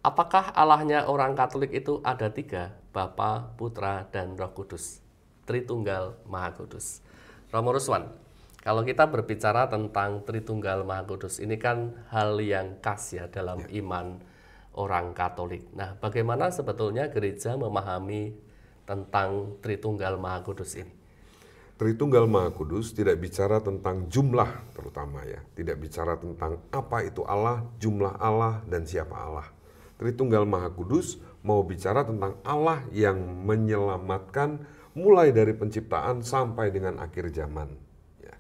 Apakah Allahnya orang Katolik itu ada tiga, Bapa, Putra, dan Roh Kudus, Tritunggal Maha Kudus? Romo Ruswan, kalau kita berbicara tentang Tritunggal Maha Kudus, ini kan hal yang khas ya dalam iman orang Katolik. Nah, bagaimana sebetulnya gereja memahami tentang Tritunggal Maha Kudus ini? Tritunggal Maha Kudus tidak bicara tentang jumlah terutama ya. Tidak bicara tentang apa itu Allah, jumlah Allah, dan siapa Allah. Tritunggal Maha Kudus mau bicara tentang Allah yang menyelamatkan mulai dari penciptaan sampai dengan akhir zaman. Ya.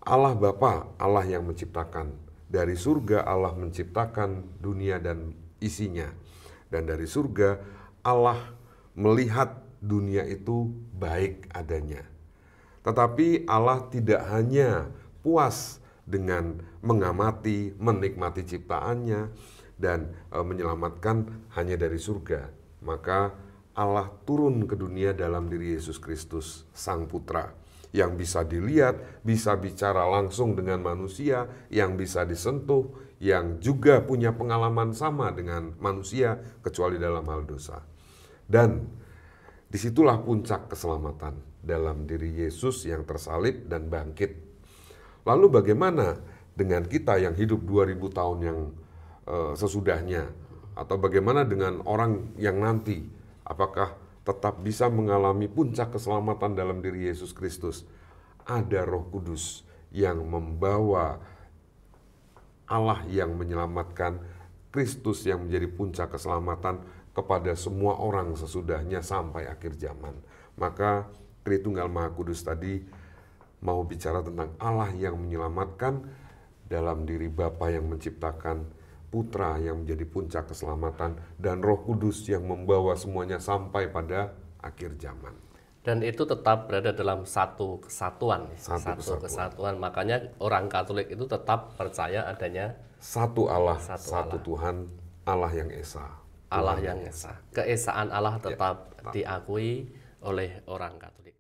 Allah Bapa, Allah yang menciptakan. Dari surga Allah menciptakan dunia dan isinya. Dan dari surga Allah melihat dunia itu baik adanya. Tetapi Allah tidak hanya puas dengan mengamati, menikmati ciptaannya, dan menyelamatkan hanya dari surga. Maka Allah turun ke dunia dalam diri Yesus Kristus, Sang Putra, yang bisa dilihat, bisa bicara langsung dengan manusia, yang bisa disentuh, yang juga punya pengalaman sama dengan manusia, kecuali dalam hal dosa. Dan disitulah puncak keselamatan dalam diri Yesus yang tersalib dan bangkit. Lalu bagaimana dengan kita yang hidup 2000 tahun yang sesudahnya? Atau bagaimana dengan orang yang nanti? Apakah tetap bisa mengalami puncak keselamatan dalam diri Yesus Kristus? Ada Roh Kudus yang membawa Allah yang menyelamatkan, Kristus yang menjadi puncak keselamatan kepada semua orang sesudahnya sampai akhir zaman. Maka Tritunggal Maha Kudus tadi mau bicara tentang Allah yang menyelamatkan dalam diri Bapa yang menciptakan, Putra yang menjadi puncak keselamatan, dan Roh Kudus yang membawa semuanya sampai pada akhir zaman. Dan itu tetap berada dalam satu kesatuan. Satu kesatuan. Makanya orang Katolik itu tetap percaya adanya satu Allah, satu Tuhan, Allah yang Esa. Allah yang Esa. Keesaan Allah tetap diakui oleh orang Katolik.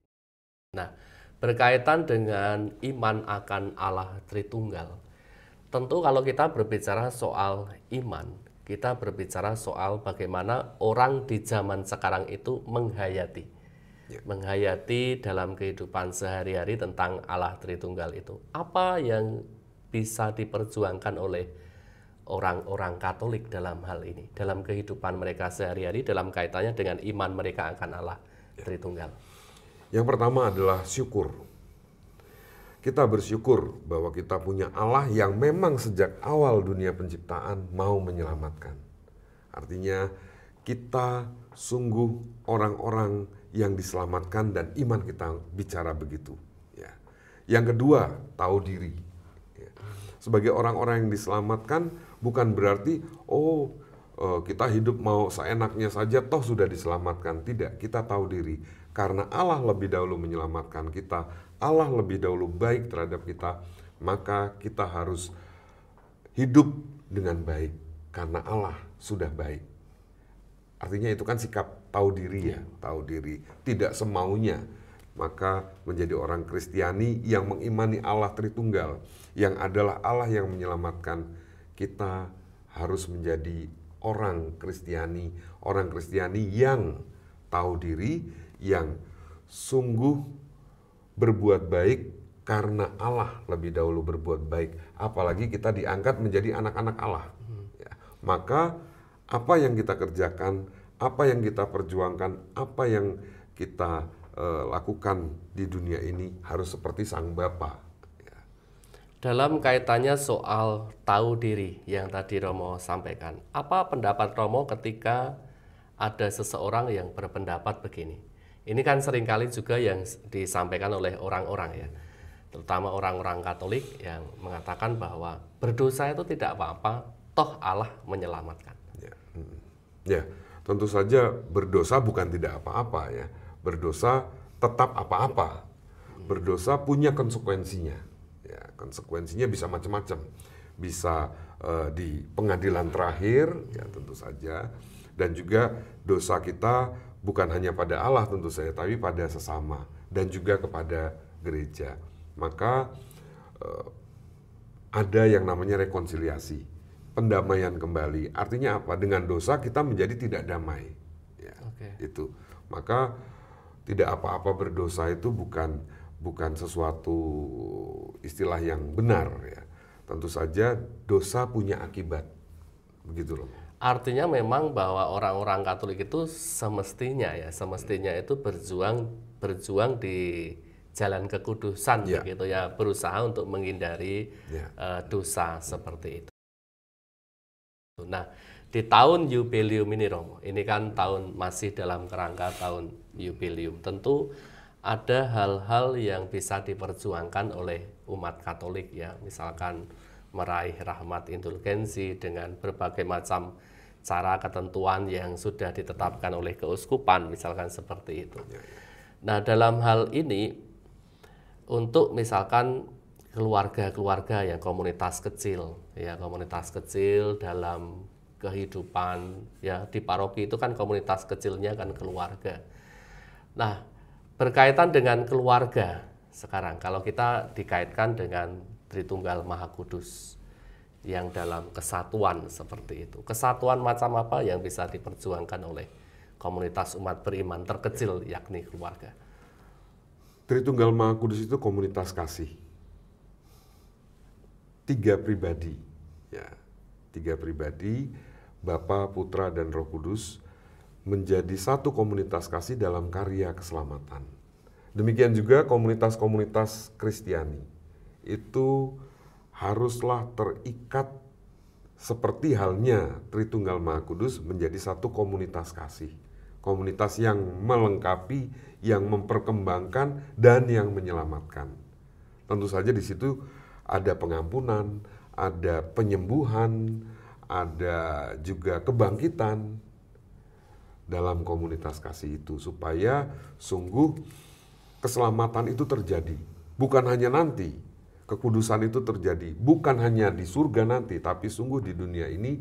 Nah, berkaitan dengan iman akan Allah Tritunggal, tentu kalau kita berbicara soal iman, kita berbicara soal bagaimana orang di zaman sekarang itu menghayati dalam kehidupan sehari-hari tentang Allah Tritunggal itu. Apa yang bisa diperjuangkan oleh orang-orang Katolik dalam hal ini, dalam kehidupan mereka sehari-hari, dalam kaitannya dengan iman mereka akan Allah Tritunggal? Yang pertama adalah syukur. Kita bersyukur bahwa kita punya Allah yang memang sejak awal dunia penciptaan mau menyelamatkan. Artinya kita sungguh orang-orang yang diselamatkan dan iman kita bicara begitu. Ya. Yang kedua, tahu diri. Ya. Sebagai orang-orang yang diselamatkan bukan berarti kita hidup mau seenaknya saja toh sudah diselamatkan. Tidak, kita tahu diri. Karena Allah lebih dahulu menyelamatkan kita, Allah lebih dahulu baik terhadap kita, maka kita harus hidup dengan baik karena Allah sudah baik. Artinya itu kan sikap tahu diri ya, tahu diri, tidak semaunya. Maka menjadi orang Kristiani yang mengimani Allah Tritunggal, yang adalah Allah yang menyelamatkan, kita harus menjadi orang Kristiani yang tahu diri, yang sungguh berbuat baik karena Allah lebih dahulu berbuat baik. Apalagi kita diangkat menjadi anak-anak Allah. Ya. Maka apa yang kita kerjakan, apa yang kita perjuangkan, apa yang kita lakukan di dunia ini harus seperti Sang Bapa. Ya. Dalam kaitannya soal tahu diri yang tadi Romo sampaikan, apa pendapat Romo ketika ada seseorang yang berpendapat begini? Ini kan seringkali juga yang disampaikan oleh orang-orang ya, terutama orang-orang Katolik yang mengatakan bahwa berdosa itu tidak apa-apa, toh Allah menyelamatkan. Ya, tentu saja berdosa bukan tidak apa-apa ya, berdosa tetap apa-apa. Berdosa punya konsekuensinya. Ya, konsekuensinya bisa macam-macam, bisa di pengadilan terakhir ya tentu saja, dan juga dosa kita bukan hanya pada Allah tentu saja, tapi pada sesama dan juga kepada gereja. Maka ada yang namanya rekonsiliasi. pendamaian kembali. Artinya apa? Dengan dosa kita menjadi tidak damai. Ya, itu. Maka tidak apa-apa berdosa itu bukan sesuatu istilah yang benar ya. Tentu saja dosa punya akibat. Begitu loh. Artinya memang bahwa orang-orang Katolik itu semestinya itu berjuang di jalan kekudusan begitu ya, berusaha untuk menghindari dosa seperti itu. Nah, di tahun jubileum ini Romo, ini kan masih dalam kerangka tahun jubileum. Tentu ada hal-hal yang bisa diperjuangkan oleh umat Katolik ya, misalkan meraih rahmat indulgensi dengan berbagai macam cara ketentuan yang sudah ditetapkan oleh keuskupan, misalkan seperti itu. Nah, dalam hal ini untuk misalkan keluarga-keluarga yang komunitas kecil dalam kehidupan ya, di paroki itu kan komunitas kecilnya kan keluarga. Nah, berkaitan dengan keluarga sekarang, kalau kita dikaitkan dengan Tritunggal Maha Kudus yang dalam kesatuan seperti itu, kesatuan macam apa yang bisa diperjuangkan oleh komunitas umat beriman terkecil yakni keluarga? Tritunggal Maha Kudus itu komunitas kasih. 3 pribadi, ya, 3 pribadi, Bapa, Putra, dan Roh Kudus menjadi satu komunitas kasih dalam karya keselamatan. Demikian juga komunitas-komunitas Kristiani itu haruslah terikat seperti halnya Tritunggal Maha Kudus menjadi satu komunitas kasih. Komunitas yang melengkapi, yang memperkembangkan, dan yang menyelamatkan. Tentu saja di situ ada pengampunan, ada penyembuhan, ada juga kebangkitan dalam komunitas kasih itu. Supaya sungguh keselamatan itu terjadi. Bukan hanya nanti. Kekudusan itu terjadi bukan hanya di surga nanti, tapi sungguh di dunia ini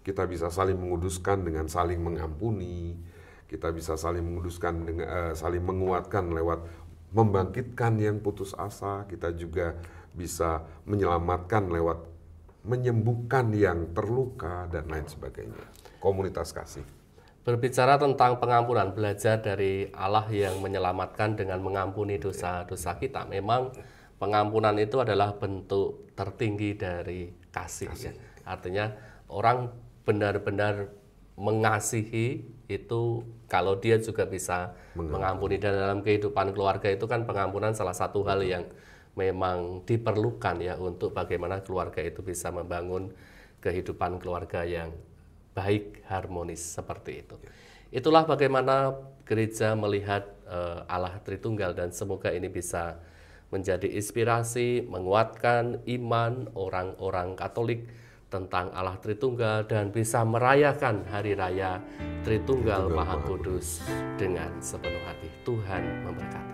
kita bisa saling menguduskan dengan saling mengampuni, kita bisa saling menguduskan dengan saling menguatkan lewat membangkitkan yang putus asa, kita juga bisa menyelamatkan lewat menyembuhkan yang terluka dan lain sebagainya. Komunitas kasih. Berbicara tentang pengampunan, belajar dari Allah yang menyelamatkan dengan mengampuni dosa-dosa kita. Memang pengampunan itu adalah bentuk tertinggi dari kasih. Ya. Artinya orang benar-benar mengasihi itu kalau dia juga bisa mengampuni. Dan dalam kehidupan keluarga itu kan pengampunan salah satu hal yang memang diperlukan ya untuk bagaimana keluarga itu bisa membangun kehidupan keluarga yang baik, harmonis seperti itu. Itulah bagaimana gereja melihat Allah Tritunggal, dan semoga ini bisa menjadi inspirasi, menguatkan iman orang-orang Katolik tentang Allah Tritunggal dan bisa merayakan Hari Raya Tritunggal Maha Kudus dengan sepenuh hati. Tuhan memberkati.